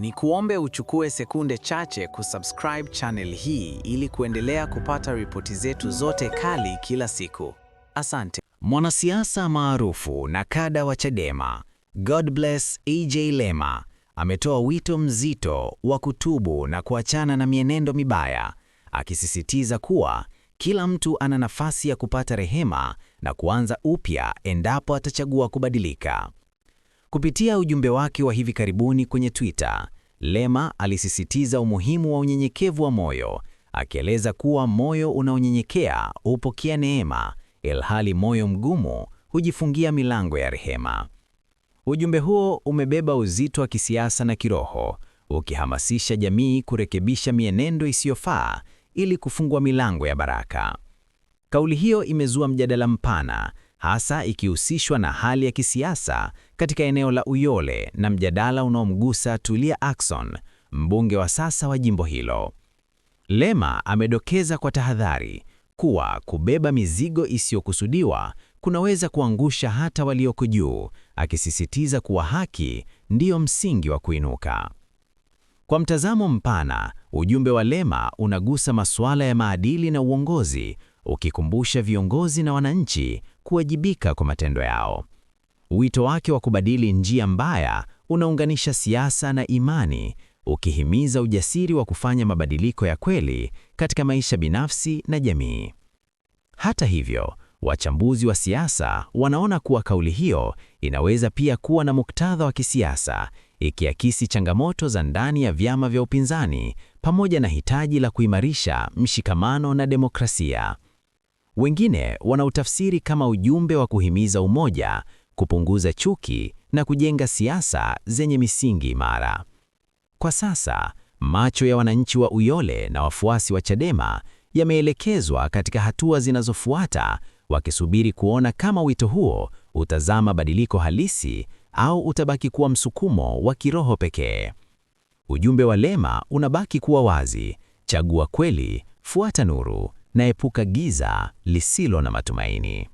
Ni kuombe uchukue sekunde chache kusubscribe channel hii ili kuendelea kupata ripoti zetu zote kali kila siku. Asante. Mwanasiasa maarufu na kada wa Chadema, Godbless EJ Lema, ametoa wito mzito wa kutubu na kuachana na mienendo mibaya, akisisitiza kuwa kila mtu ana nafasi ya kupata rehema na kuanza upya endapo atachagua kubadilika. Kupitia ujumbe wake wa hivi karibuni kwenye Twitter, Lema alisisitiza umuhimu wa unyenyekevu wa moyo, akieleza kuwa moyo unaonyenyekea hupokea neema, ilhali moyo mgumu hujifungia milango ya rehema. Ujumbe huo umebeba uzito wa kisiasa na kiroho, ukihamasisha jamii kurekebisha mienendo isiyofaa ili kufungua milango ya baraka. Kauli hiyo imezua mjadala mpana, hasa ikihusishwa na hali ya kisiasa katika eneo la Uyole na mjadala unaomgusa Tulia Ackson, mbunge wa sasa wa jimbo hilo. Lema amedokeza kwa tahadhari kuwa kubeba mizigo isiyokusudiwa kunaweza kuangusha hata walioko juu, akisisitiza kuwa haki ndiyo msingi wa kuinuka. Kwa mtazamo mpana, ujumbe wa Lema unagusa masuala ya maadili na uongozi, ukikumbusha viongozi na wananchi kuwajibika kwa matendo yao. Wito wake wa kubadili njia mbaya unaunganisha siasa na imani, ukihimiza ujasiri wa kufanya mabadiliko ya kweli katika maisha binafsi na jamii. Hata hivyo, wachambuzi wa siasa wanaona kuwa kauli hiyo inaweza pia kuwa na muktadha wa kisiasa, ikiakisi changamoto za ndani ya vyama vya upinzani pamoja na hitaji la kuimarisha mshikamano na demokrasia. Wengine wanautafsiri kama ujumbe wa kuhimiza umoja, kupunguza chuki na kujenga siasa zenye misingi imara. Kwa sasa, macho ya wananchi wa Uyole na wafuasi wa Chadema yameelekezwa katika hatua zinazofuata, wakisubiri kuona kama wito huo utazaa mabadiliko halisi au utabaki kuwa msukumo wa kiroho pekee. Ujumbe wa Lema unabaki kuwa wazi: chagua kweli, fuata nuru na epuka giza lisilo na matumaini.